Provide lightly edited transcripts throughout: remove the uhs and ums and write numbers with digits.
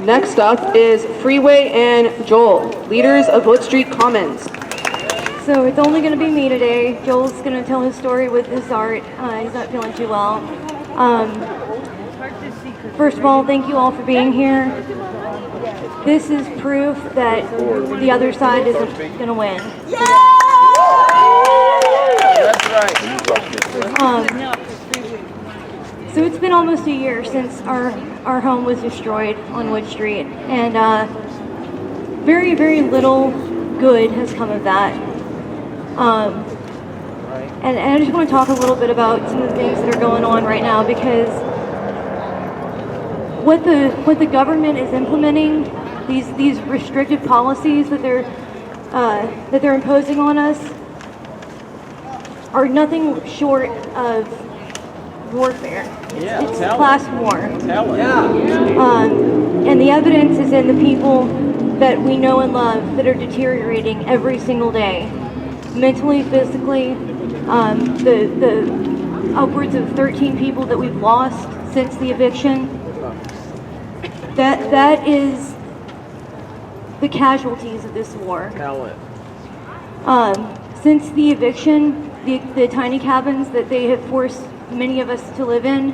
Next up is Freeway and Joel, leaders of Wood Street Commons. So it's only going to be me today. Joel's going to tell his story with his art. He's not feeling too well. First of all, thank you all for being here. This is proof that the other side isn't going to win. Yeah! That's right. So it's been almost a year since our home was destroyed on Wood Street, and very, very little good has come of that. And I just want to talk a little bit about some of the things that are going on right now, because what the government is implementing, these restrictive policies that they're imposing on us, are nothing short of warfare. It's class war. And the evidence is in the people that we know and love that are deteriorating every single day, mentally, physically. The upwards of 13 people that we've lost since the eviction. That is the casualties of this war. Since the eviction, the tiny cabins that they have forced many of us to live in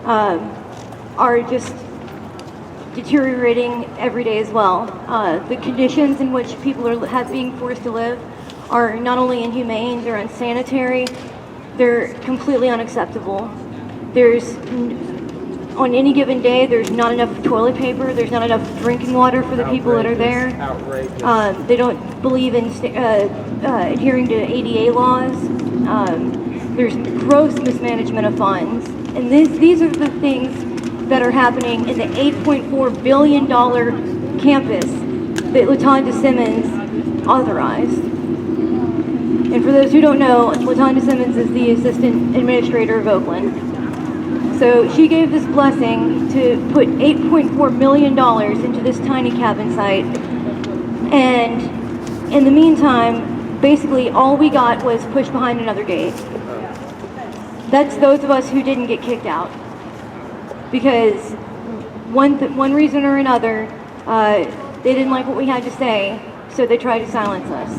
are just deteriorating every day as well. The conditions in which people are being forced to live are not only inhumane, they're unsanitary, they're completely unacceptable. On any given day, there's not enough toilet paper, there's not enough drinking water for the people that are there. They don't believe in adhering to ADA laws. There's gross mismanagement of funds. And these are the things that are happening in the $8.4 billion campus that LaTonda Simmons authorized. And for those who don't know, LaTonda Simmons is the assistant administrator of Oakland. So she gave this blessing to put $8.4 million into this tiny cabin site. And in the meantime, basically all we got was pushed behind another gate. That's those of us who didn't get kicked out. Because one reason or another, they didn't like what we had to say, so they tried to silence us.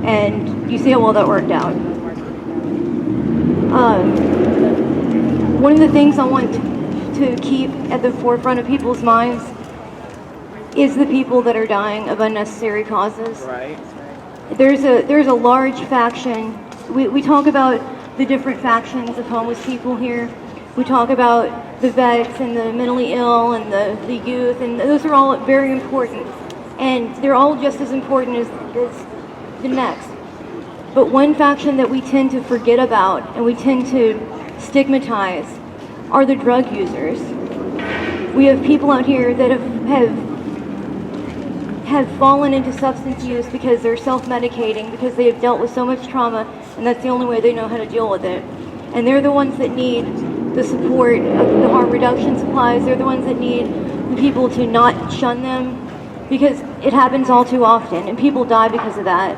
And you see how well that worked out. One of the things I want to keep at the forefront of people's minds is the people that are dying of unnecessary causes. Right. There's a large faction. We talk about the different factions of homeless people here. We talk about the vets and the mentally ill and the youth, and those are all very important. And they're all just as important as the next. But one faction that we tend to forget about and we tend to stigmatize are the drug users. We have people out here that have fallen into substance use because they're self-medicating, because they have dealt with so much trauma, and that's the only way they know how to deal with it. And they're the ones that need the support of the harm reduction supplies. They're the ones that need the people to not shun them, because it happens all too often, and people die because of that.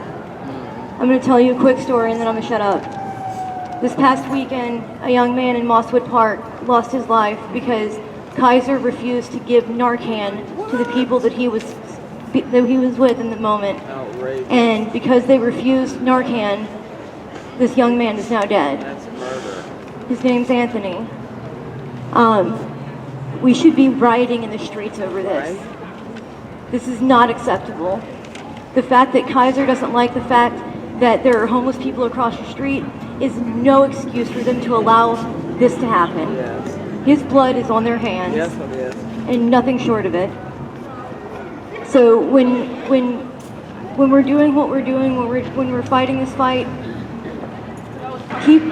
I'm going to tell you a quick story and then I'm going to shut up. This past weekend, a young man in Mosswood Park lost his life because Kaiser refused to give Narcan to the people that he was with in the moment. Outrageous. And because they refused Narcan, this young man is now dead. That's murder. His name's Anthony. We should be rioting in the streets over this. Right. This is not acceptable. The fact that Kaiser doesn't like the fact that there are homeless people across the street is no excuse for them to allow this to happen. Yes. His blood is on their hands. Yes, it is. And nothing short of it. So when we're doing what we're doing, when we're fighting this fight, keep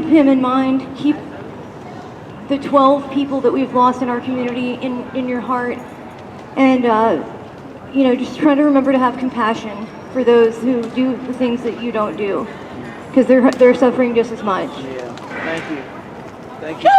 him in mind. Keep the 12 people that we've lost in our community in your heart, and just try to remember to have compassion for those who do the things that you don't do, because they're suffering just as much. Yeah. Thank you. Thank you.